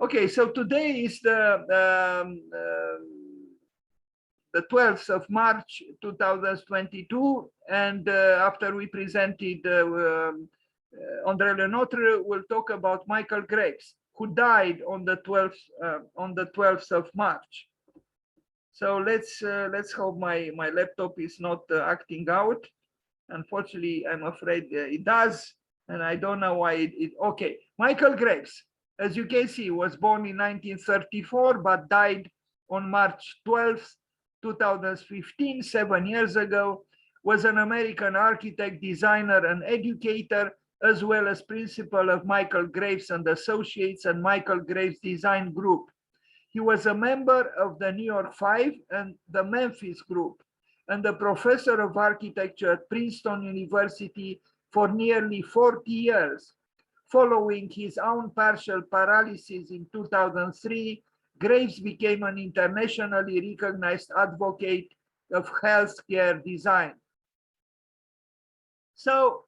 Okay, so today is the 12th of March 2022, and after we presented André Le Notre, we'll talk about Michael Graves, who died on the 12th of March. So let's hope my laptop is not acting out. Unfortunately, I'm afraid it does, and I don't know why okay. Michael Graves, as you can see, was born in 1934 but died on March 12th, 2015, 7 years ago. Was an American architect, designer, and educator, as well as principal of Michael Graves and Associates and Michael Graves Design Group. He was a member of the New York Five and the Memphis Group, and a professor of architecture at Princeton University for nearly 40 years. Following his own partial paralysis in 2003, Graves became an internationally recognized advocate of healthcare design. So,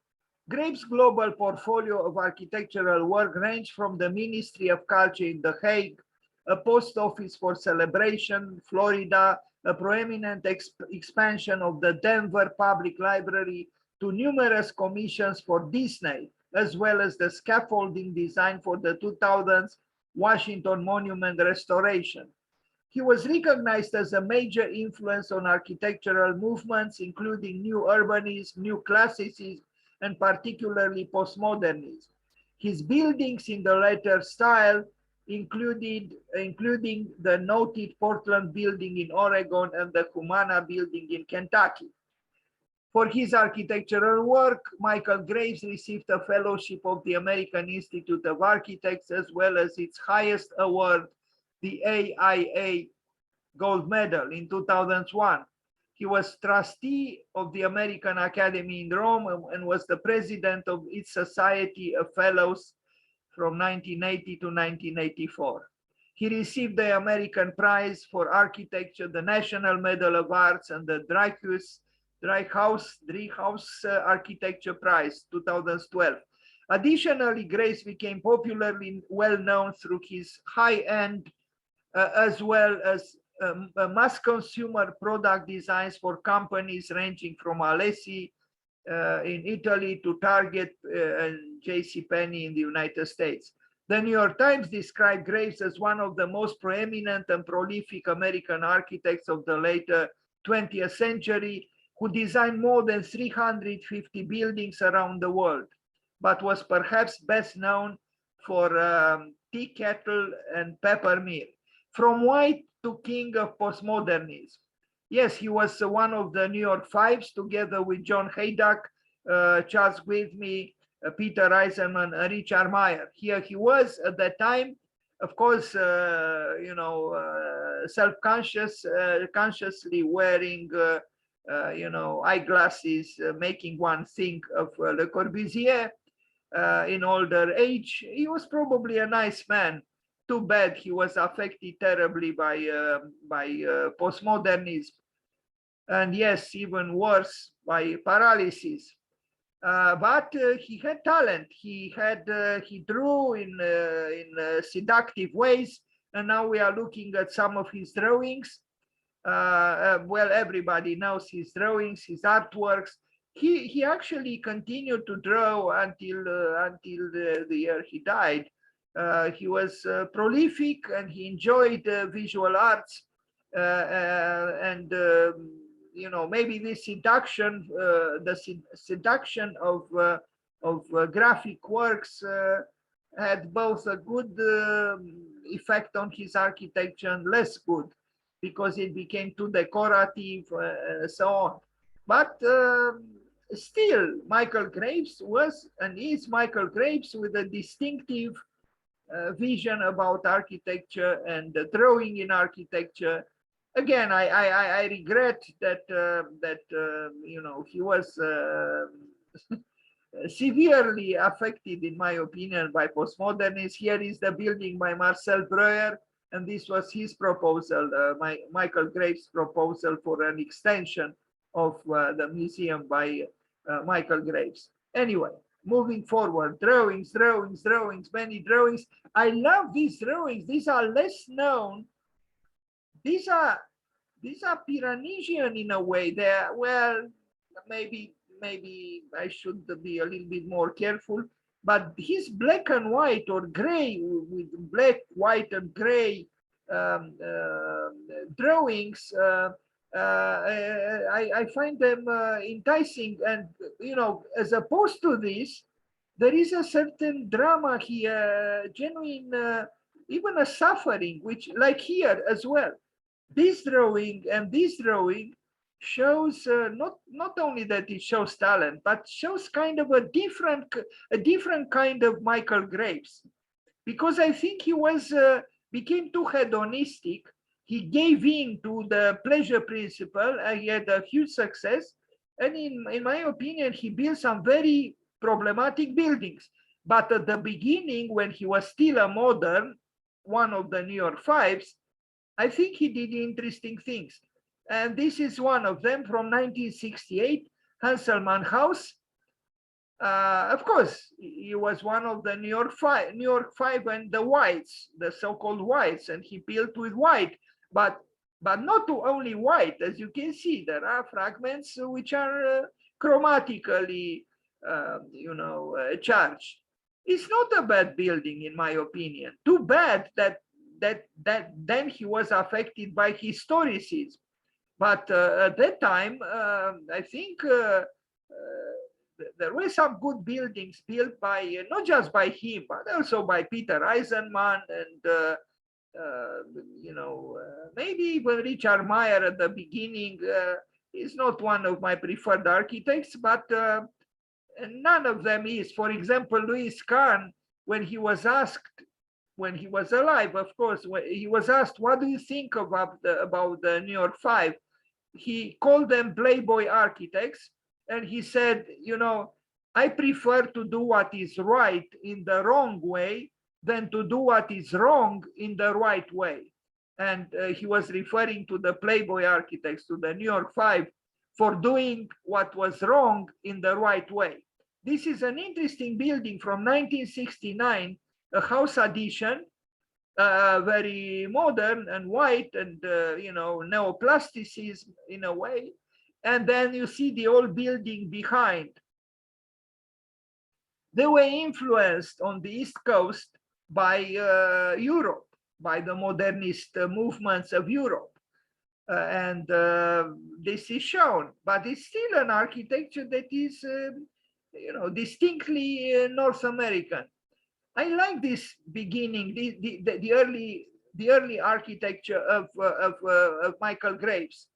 Graves' global portfolio of architectural work ranged from the Ministry of Culture in The Hague, a post office for Celebration, Florida, a prominent expansion of the Denver Public Library, to numerous commissions for Disney, as well as the scaffolding design for the 2000s Washington Monument restoration. He was recognized as a major influence on architectural movements, including New Urbanism, New Classicism, and particularly Postmodernism. His buildings in the latter style including the noted Portland building in Oregon and the Humana building in Kentucky. For his architectural work, Michael Graves received a fellowship of the American Institute of Architects, as well as its highest award, the AIA Gold Medal, in 2001. He was trustee of the American Academy in Rome and was the president of its Society of Fellows from 1980 to 1984. He received the American Prize for Architecture, the National Medal of Arts, and the Driehaus Architecture Prize, 2012. Additionally, Graves became popularly well known through his high-end as well as mass consumer product designs for companies ranging from Alessi in Italy to Target and JCPenney in the United States. The New York Times described Graves as one of the most preeminent and prolific American architects of the later 20th century, who designed more than 350 buildings around the world, but was perhaps best known for tea kettle and pepper mill. From White to king of postmodernism. Yes, he was one of the New York Fives, together with John Haydock, Charles Whitney, Peter Eisenman, and Richard Meyer. Here he was at that time, of course, self-consciously wearing, eyeglasses, making one think of Le Corbusier in older age. He was probably a nice man. Too bad he was affected terribly by postmodernism, and yes, even worse, by paralysis. But he had talent. He drew in seductive ways, and now we are looking at some of his drawings. Well, everybody knows his drawings, his artworks. He actually continued to draw until the year he died. He was prolific, and he enjoyed visual arts, and maybe this seduction, the seduction of graphic works had both a good effect on his architecture and less good, because it became too decorative, so on. But still, Michael Graves was and is Michael Graves, with a distinctive vision about architecture and drawing in architecture. Again, I regret that he was severely affected, in my opinion, by postmodernism. Here is the building by Marcel Breuer, and this was his proposal, Michael Graves' proposal for an extension of the museum by Michael Graves. Anyway, moving forward, drawings, drawings, drawings, many drawings. I love these drawings. These are less known. These are Piranesian in a way. They're, well, maybe I should be a little bit more careful. But his black and white or gray with black, white, and gray drawings. I find them enticing, and as opposed to this, there is a certain drama here, genuine, even a suffering, which, like here as well. This drawing and this drawing shows not only that it shows talent, but shows kind of a different kind of Michael Graves, because I think he was became too hedonistic. He gave in to the pleasure principle, and he had a huge success. And in my opinion, he built some very problematic buildings. But at the beginning, when he was still a modern, one of the New York Fives, I think he did interesting things. And this is one of them from 1968, Hanselman House. Of course, he was one of the New York Five and the whites, the so-called whites, and he built with white, but not only white. As you can see, there are fragments which are chromatically, charged. It's not a bad building, in my opinion. Too bad that then he was affected by historicism. But at that time, I think there were some good buildings built by, not just by him, but also by Peter Eisenman and, maybe even Richard Meyer at the beginning. Is not one of my preferred architects, but none of them is. For example, Louis Kahn, when he was asked, when he was alive, of course, when he was asked, what do you think about the New York Five? He called them Playboy architects. And he said, I prefer to do what is right in the wrong way than to do what is wrong in the right way. And he was referring to the Playboy architects, to the New York Five, for doing what was wrong in the right way. This is an interesting building from 1969, a house addition, very modern and white and, neoplasticism in a way. And then you see the old building behind. They were influenced on the East Coast by Europe, by the modernist movements of Europe. And this is shown, but it's still an architecture that is, distinctly North American. I like this beginning, the early architecture of Michael Graves.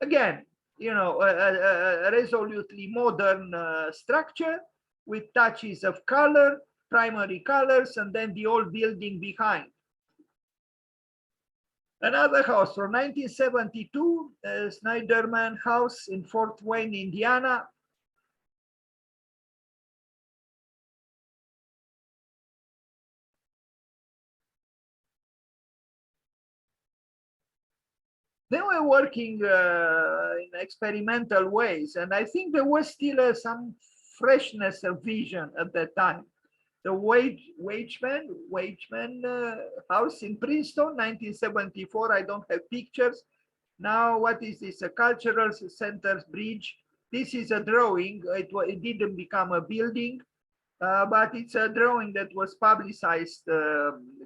Again, a resolutely modern structure with touches of color, primary colors, and then the old building behind. Another house from 1972, Snyderman House in Fort Wayne, Indiana. They were working in experimental ways, and I think there was still some freshness of vision at that time. The Wageman house in Princeton, 1974. I don't have pictures. Now, what is this? A cultural center bridge. This is a drawing. It didn't become a building, but it's a drawing that was publicized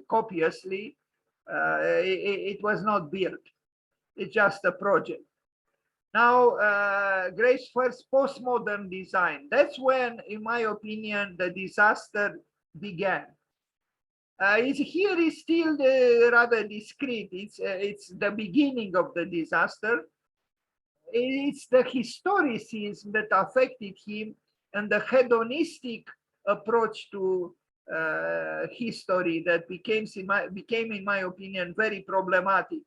copiously. It was not built. It's just a project. Now, Graves' first postmodern design. That's when, in my opinion, the disaster began. Here is still rather discreet. It's the beginning of the disaster. It's the historicism that affected him and the hedonistic approach to history that became, in my opinion, very problematic.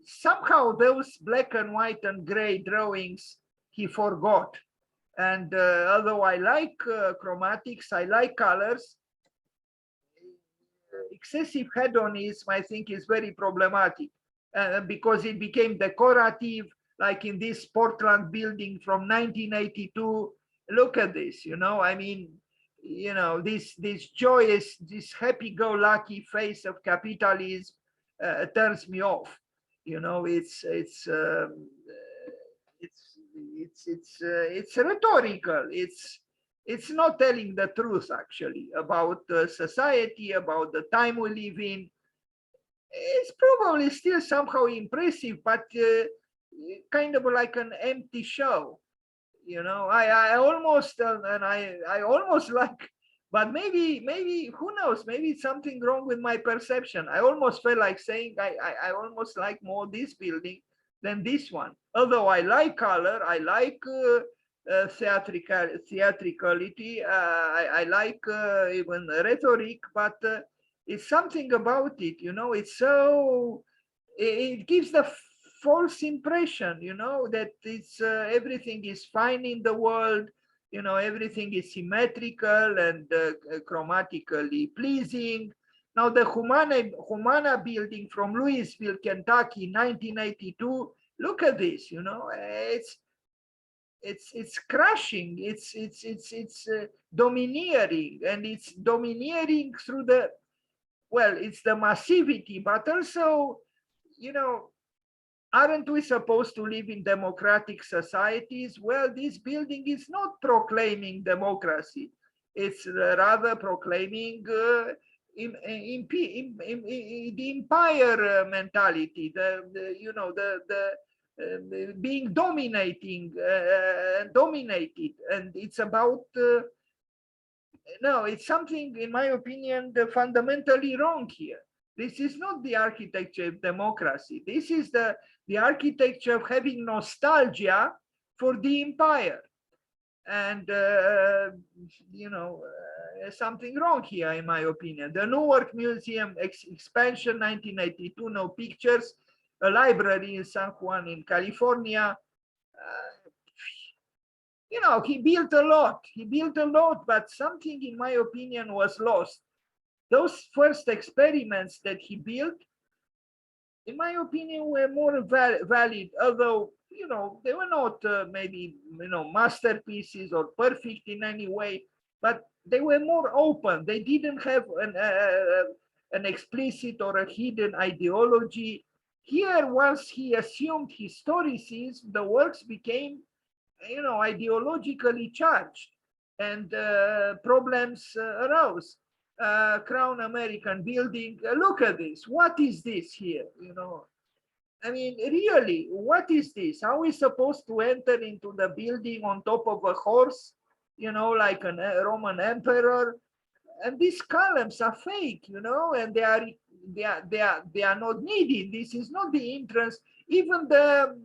Somehow those black and white and gray drawings he forgot. And although I like chromatics, I like colors, excessive hedonism, I think, is very problematic because it became decorative, like in this Portland building from 1982. Look at this, I mean, this joyous, this happy-go-lucky face of capitalism turns me off. It's rhetorical. It's not telling the truth actually about society, about the time we live in. It's probably still somehow impressive, but kind of like an empty show. I almost and I almost like, but maybe who knows, maybe it's something wrong with my perception. I almost felt like saying I almost like more this building than this one. Although I like color, I like theatricality, I like even rhetoric, but it's something about it, it's so, it gives the false impression, that it's everything is fine in the world, everything is symmetrical and chromatically pleasing. Now the Humana building from Louisville, Kentucky, 1982. Look at this, it's crushing. It's domineering, and it's domineering through the, well, it's the massivity, but also, aren't we supposed to live in democratic societies? Well, this building is not proclaiming democracy. It's rather proclaiming the empire mentality, being dominating, dominated. And it's about, no, it's something, in my opinion, fundamentally wrong here. This is not the architecture of democracy. This is the architecture of having nostalgia for the empire. And, something wrong here, in my opinion. The Newark Museum expansion, 1982, no pictures, a library in San Juan in California. He built a lot, but something, in my opinion, was lost. Those first experiments that he built, in my opinion, were more valid, although, they were not maybe, masterpieces or perfect in any way, but they were more open. They didn't have an explicit or a hidden ideology. Here, once he assumed historicism, the works became, ideologically charged, and problems arose. Crown American building. Look at this. What is this here? I mean, really, what is this? How are we supposed to enter into the building on top of a horse, like a Roman emperor? And these columns are fake, and they are not needed. This is not the entrance. Even the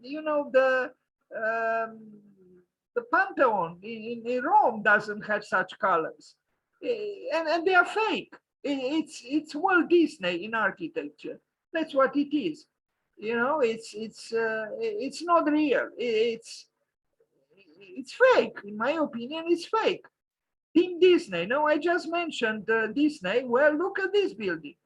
Pantheon in Rome doesn't have such columns. And they are fake. It's Walt Disney in architecture. That's what it is. It's not real. It's fake. In my opinion, it's fake. Team Disney. No, I just mentioned Disney. Well, look at this building.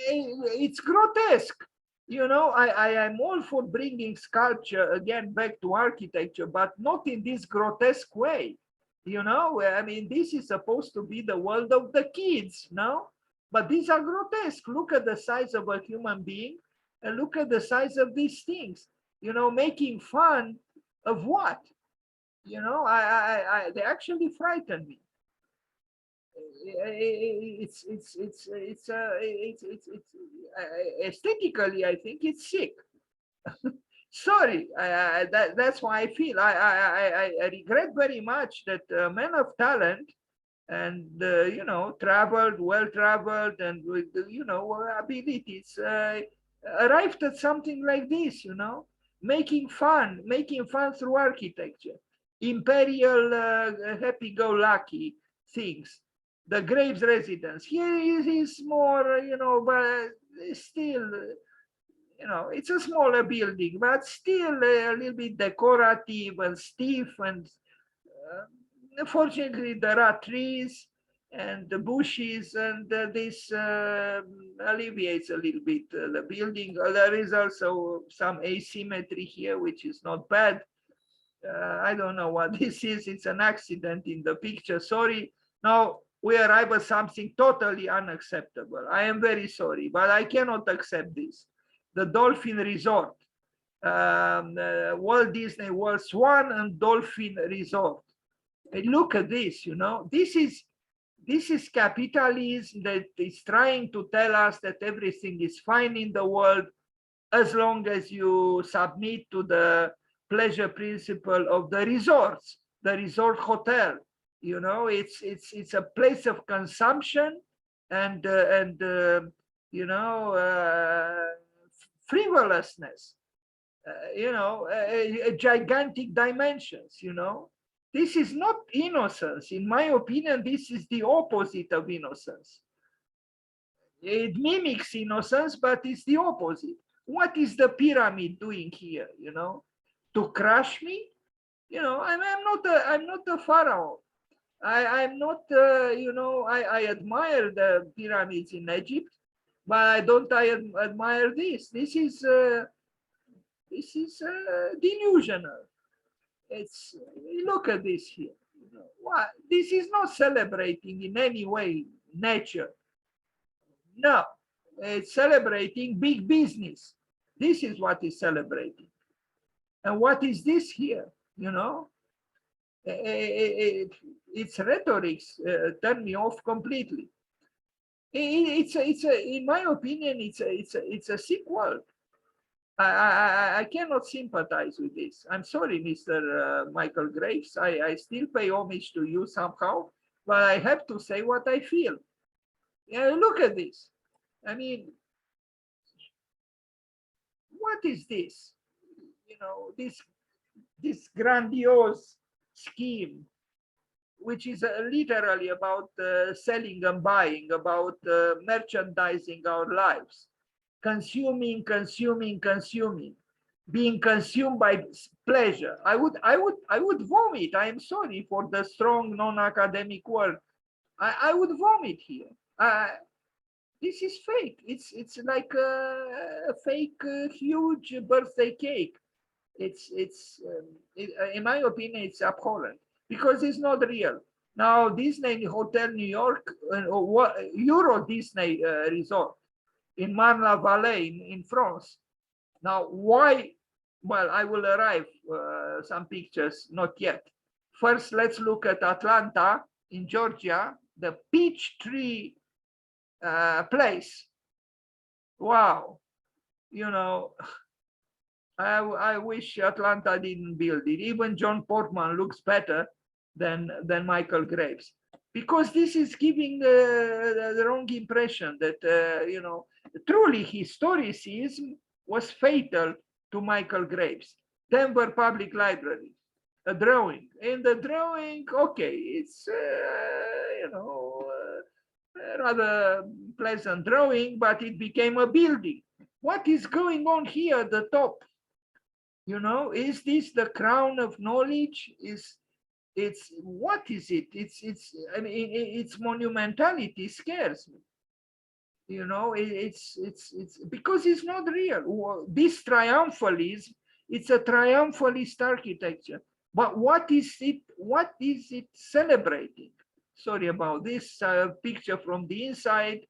It's grotesque. I am all for bringing sculpture again back to architecture, but not in this grotesque way. I mean, this is supposed to be the world of the kids, no? But these are grotesque. Look at the size of a human being and look at the size of these things, making fun of what? They actually frighten me. It's aesthetically, I think it's sick. Sorry, that's why I feel. I regret very much that men of talent and well-traveled, and with abilities arrived at something like this. Making fun through architecture, imperial happy-go-lucky things. The Graves residence here is more, but still. It's a smaller building, but still a little bit decorative and stiff. And fortunately, there are trees. and the bushes, and this alleviates a little bit the building. There is also some asymmetry here, which is not bad. I don't know what this is. It's an accident in the picture. Sorry. Now we arrive at something totally unacceptable. I am very sorry, but I cannot accept this. The Dolphin Resort, Walt Disney World Swan and Dolphin Resort. And look at this, you know, this is capitalism that is trying to tell us that everything is fine in the world as long as you submit to the pleasure principle of the resorts, the resort hotel. You know, it's a place of consumption and you know, frivolousness. You know, gigantic dimensions. You know, this is not innocence. In my opinion, this is the opposite of innocence. It mimics innocence, but it's the opposite. What is the pyramid doing here? You know, to crush me? You know, I'm not a pharaoh. I'm not, you know, I admire the pyramids in Egypt, but I don't admire this. This is delusional. It's, look at this here. You know, what? This is not celebrating in any way nature. No, it's celebrating big business. This is what is celebrating. And what is this here? You know, its rhetorics turn me off completely. It's in my opinion, it's a sick world. I cannot sympathize with this. I'm sorry, Mr. Michael Graves. I still pay homage to you somehow, but I have to say what I feel. Yeah, look at this. I mean, what is this? You know, this grandiose scheme, which is literally about selling and buying, about merchandising our lives, consuming, being consumed by pleasure. I would vomit. I am sorry for the strong non-academic word. I would vomit here. This is fake. It's like a fake huge birthday cake. In my opinion, it's abhorrent because it's not real. Now, Disney Hotel New York, Euro Disney Resort in Marne-la-Vallée in France. Now, why? Well, I will arrive some pictures, not yet. First, let's look at Atlanta in Georgia, the Peachtree place. Wow, you know, I wish Atlanta didn't build it. Even John Portman looks better than Michael Graves, because this is giving the wrong impression that, you know, truly historicism was fatal to Michael Graves. Denver Public Library, a drawing. In the drawing, okay, it's, you know, rather pleasant drawing, but it became a building. What is going on here at the top? You know, is this the crown of knowledge? It's what is it? I mean, its monumentality scares me. You know, it's because it's not real. This triumphalism, it's a triumphalist architecture. But what is it? What is it celebrating? Sorry about this picture from the inside.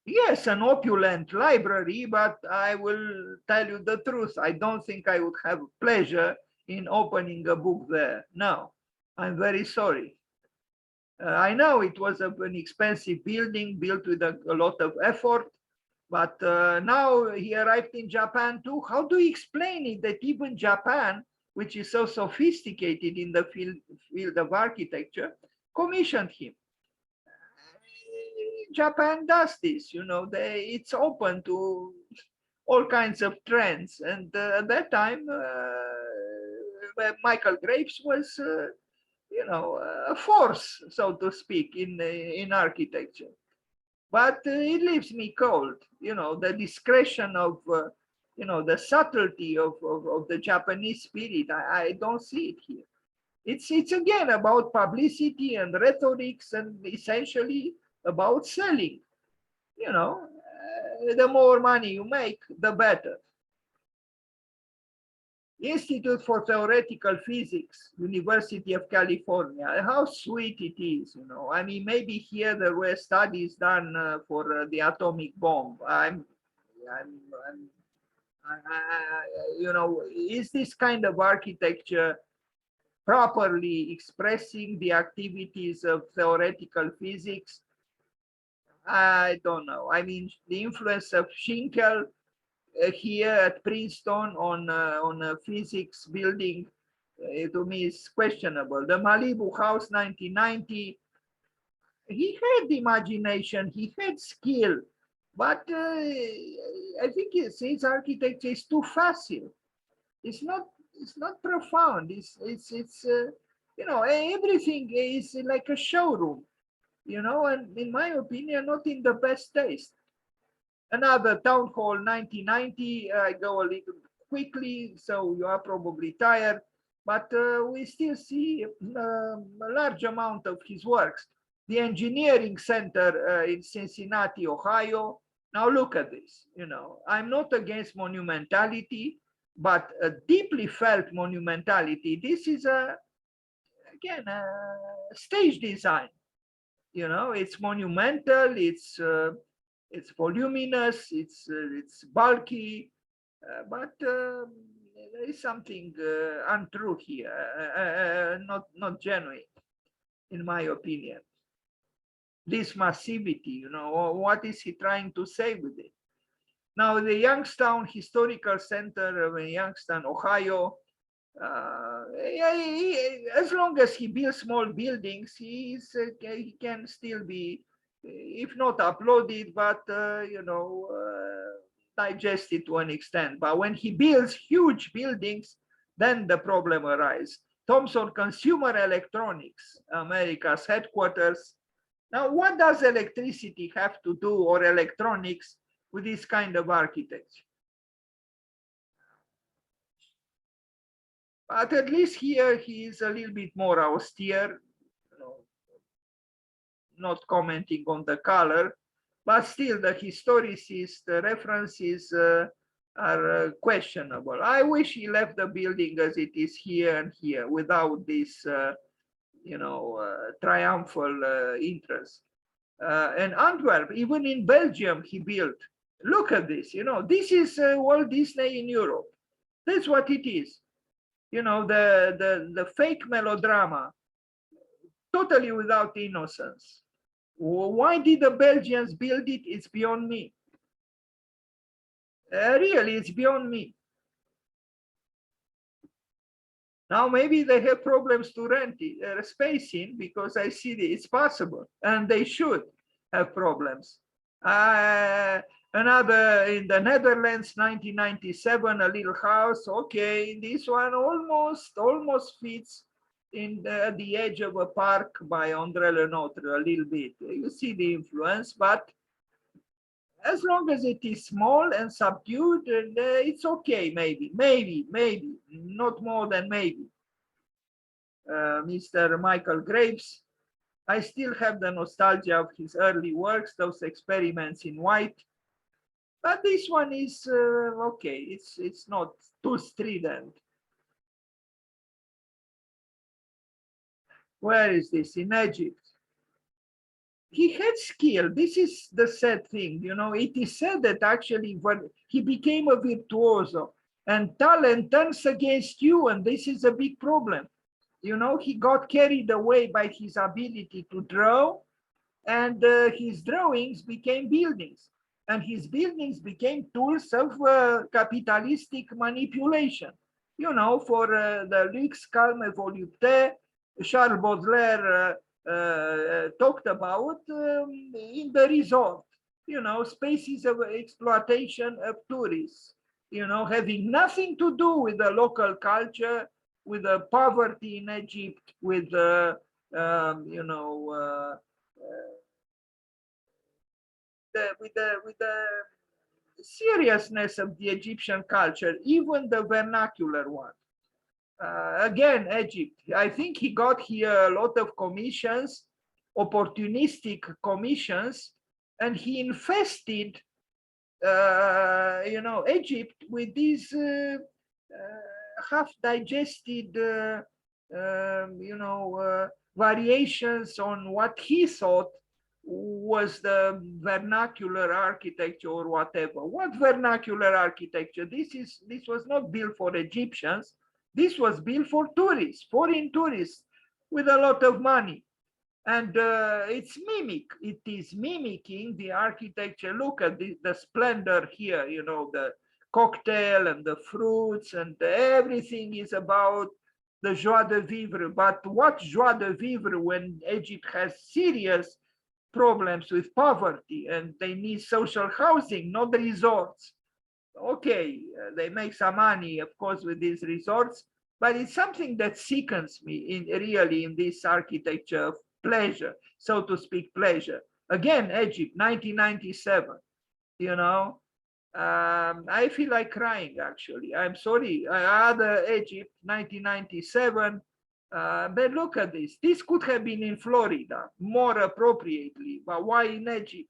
Yes, an opulent library, but I will tell you the truth. I don't think I would have pleasure in opening a book there. No, I'm very sorry. I know it was an expensive building built with a lot of effort, but now he arrived in Japan too. How do you explain it that even Japan, which is so sophisticated in the field of architecture, commissioned him? Japan does this, you know, it's open to all kinds of trends. And at that time, Michael Graves was, you know, a force, so to speak, in architecture. But it leaves me cold, you know, the discretion of, you know, the subtlety of the Japanese spirit. I don't see it here. It's again about publicity and rhetorics and essentially about selling. You know, the more money you make, the better. Institute for Theoretical Physics, University of California. How sweet it is, you know. I mean, maybe here there were studies done for the atomic bomb. You know, is this kind of architecture properly expressing the activities of theoretical physics? I don't know. I mean, the influence of Schinkel here at Princeton on a physics building to me is questionable. The Malibu House 1990, he had imagination, he had skill, but I think his architecture is too facile. It's not profound. It's you know, everything is like a showroom, you know, and in my opinion, not in the best taste. Another town hall 1990. I go a little quickly, so you are probably tired, but we still see a large amount of his works. The engineering center in Cincinnati, Ohio. Now look at this. You know, I'm not against monumentality, but a deeply felt monumentality. This is again a stage design. You know, it's monumental. It's voluminous, it's bulky, but there is something untrue here, not genuine, in my opinion. This massivity, you know, what is he trying to say with it? Now, the Youngstown Historical Center of Youngstown, Ohio, as long as he builds small buildings, he can still be, if not uploaded, but you know, digested to an extent. But when he builds huge buildings, then the problem arises. Thomson Consumer Electronics, America's headquarters. Now, what does electricity have to do, or electronics, with this kind of architecture? But at least here he is a little bit more austere, you know, not commenting on the color, but still the historicist references are questionable. I wish he left the building as it is here and here without this, you know, triumphal interest. And Antwerp, even in Belgium, he built. Look at this, you know, this is Walt Disney in Europe. That's what it is. You know, the fake melodrama, totally without innocence. Why did the Belgians build it? It's beyond me. Really, it's beyond me. Now, maybe they have problems to rent it, space in, because I see that it's possible, and they should have problems. Another in the Netherlands, 1997, a little house. Okay, this one almost fits in the edge of a park by Notre, a little bit. You see the influence, but as long as it is small and subdued, it's okay, maybe, not more than maybe. Mr. Michael Graves, I still have the nostalgia of his early works, those experiments in white. But this one is okay, it's not too strident. Where is this? In Egypt. He had skill. This is the sad thing, you know. It is said that actually when he became a virtuoso, and talent turns against you, and this is a big problem. You know, he got carried away by his ability to draw, and his drawings became buildings, and his buildings became tools of capitalistic manipulation. You know, for the luxe, calme, volupté, Charles Baudelaire talked about in the resort, you know, spaces of exploitation of tourists, you know, having nothing to do with the local culture, with the poverty in Egypt, with you know, with the seriousness of the Egyptian culture, even the vernacular one. Again, Egypt. I think he got here a lot of commissions, opportunistic commissions, and he infested, Egypt with these half-digested, variations on what he thought was the vernacular architecture or whatever. What vernacular architecture? This was not built for Egyptians. This was built for tourists, foreign tourists with a lot of money. And it is mimicking the architecture. Look at the splendor here, the cocktail and the fruits and everything is about the joie de vivre. But what joie de vivre when Egypt has serious problems with poverty and they need social housing, not resorts? Okay, they make some money, of course, with these resorts, but it's something that sickens me really in this architecture of pleasure, so to speak, pleasure. Again, Egypt, 1997, I feel like crying, actually. I'm sorry. Other Egypt, 1997, but look at this. This could have been in Florida more appropriately, but why in Egypt?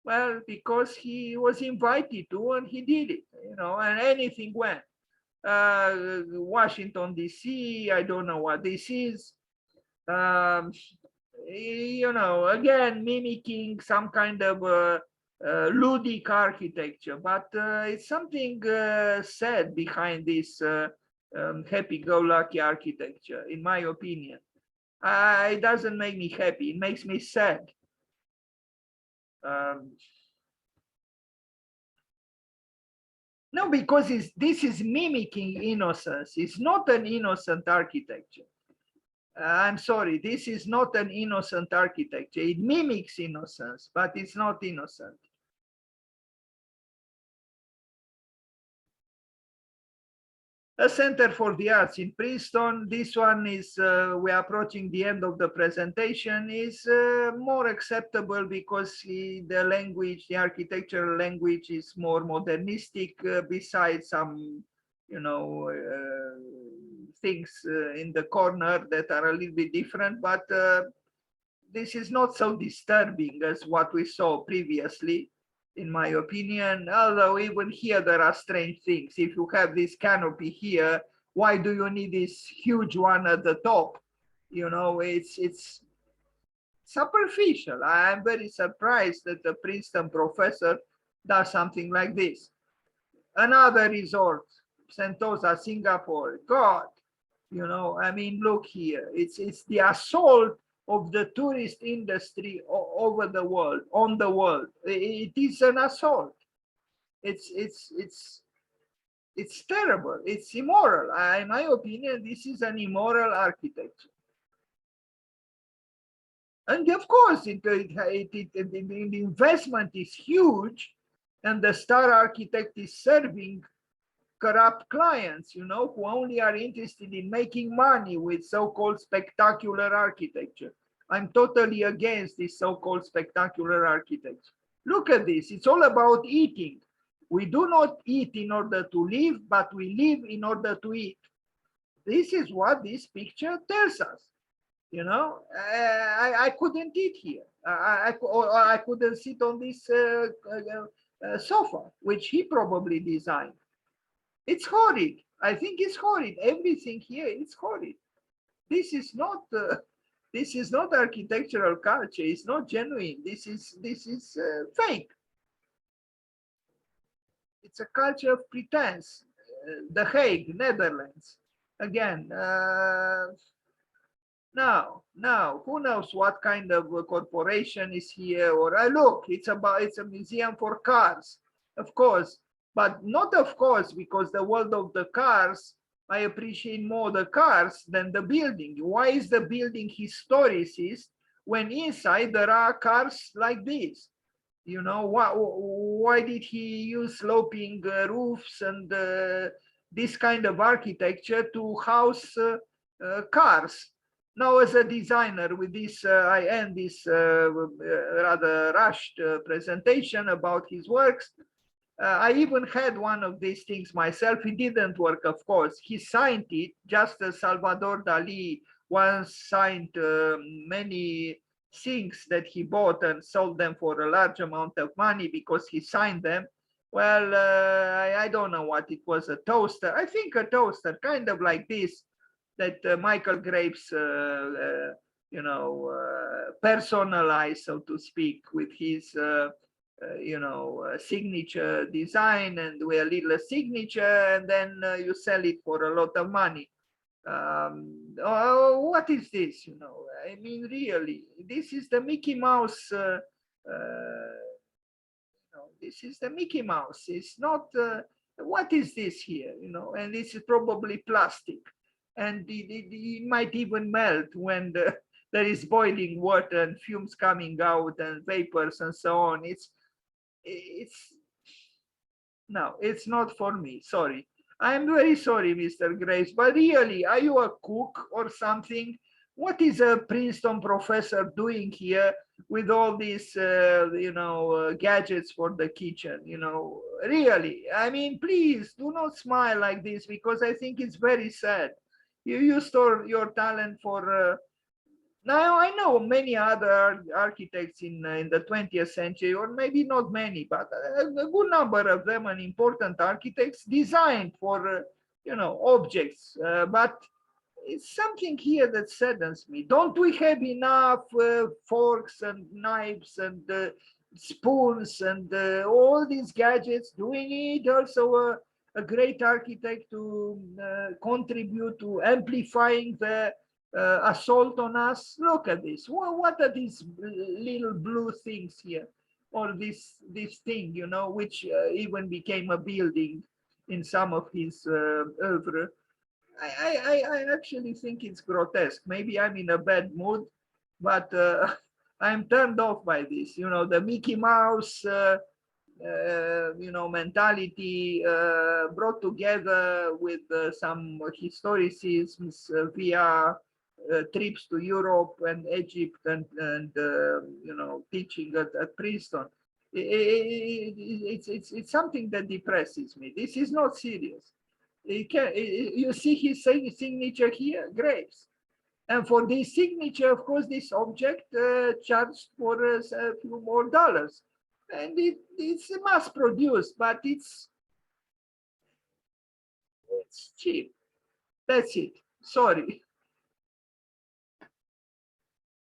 Well, because he was invited to and he did it, and anything went. Washington, D.C., I don't know what this is. Again, mimicking some kind of ludic architecture, but it's something sad behind this happy-go-lucky architecture, in my opinion. It doesn't make me happy, it makes me sad. No, because this is mimicking innocence. It's not an innocent architecture. I'm sorry, this is not an innocent architecture. It mimics innocence, but it's not innocent. A Center for the Arts in Princeton. This one is, we're approaching the end of the presentation, is more acceptable because the language, the architectural language is more modernistic, besides some, things in the corner that are a little bit different, but this is not so disturbing as what we saw previously, in my opinion, although even here there are strange things. If you have this canopy here, why do you need this huge one at the top? It's superficial. I'm very surprised that the Princeton professor does something like this. Another resort, Sentosa, Singapore. God, I mean, look here. It's the assault of the tourist industry over the world, on the world. It is an assault. It's terrible. It's immoral. In my opinion, this is an immoral architecture. And of course, the investment is huge, and the star architect is serving corrupt clients, who only are interested in making money with so-called spectacular architecture. I'm totally against this so-called spectacular architecture. Look at this. It's all about eating. We do not eat in order to live, but we live in order to eat. This is what this picture tells us. I couldn't eat here. I couldn't sit on this sofa, which he probably designed. It's horrid. I think it's horrid. Everything here is horrid. This is not architectural culture. It's not genuine. This is fake. It's a culture of pretense. The Hague, Netherlands. Again, now, who knows what kind of corporation is here? Or look, it's a museum for cars, of course. But not of course, because the world of the cars, I appreciate more the cars than the building. Why is the building historicist when inside there are cars like this? Why did he use sloping roofs and this kind of architecture to house cars? Now, as a designer, with this, I end this rather rushed presentation about his works. I even had one of these things myself. It didn't work, of course. He signed it, just as Salvador Dali once signed many things that he bought and sold them for a large amount of money because he signed them. Well, I don't know what it was, a toaster. I think a toaster, kind of like this, that Michael Graves, personalized, so to speak, with his signature design and with a little signature, and then you sell it for a lot of money. What is this? I mean, really, this is the Mickey Mouse. This is the Mickey Mouse. It's not. What is this here? And this is probably plastic, and it might even melt when there is boiling water and fumes coming out and vapors and so on. No, it's not for me. Sorry. I'm very sorry, Mr. Graves, but really, are you a cook or something? What is a Princeton professor doing here with all these, gadgets for the kitchen? Really, I mean, please do not smile like this, because I think it's very sad. You store your talent for now. I know many other architects in the 20th century, or maybe not many, but a good number of them, and important architects, designed for objects. But it's something here that saddens me. Don't we have enough forks and knives and spoons and all these gadgets? Do we need also a great architect to contribute to amplifying the assault on us? Look at this. What are these little blue things here? Or this thing, which even became a building in some of his oeuvre. I actually think it's grotesque. Maybe I'm in a bad mood, but I'm turned off by this. The Mickey Mouse, mentality brought together with some historicisms via trips to Europe and Egypt and teaching at Princeton. It's something that depresses me. This is not serious. You see his signature here, Graves. And for this signature, of course, this object charged for a few more dollars. And it's mass produced, but it's cheap. That's it. Sorry.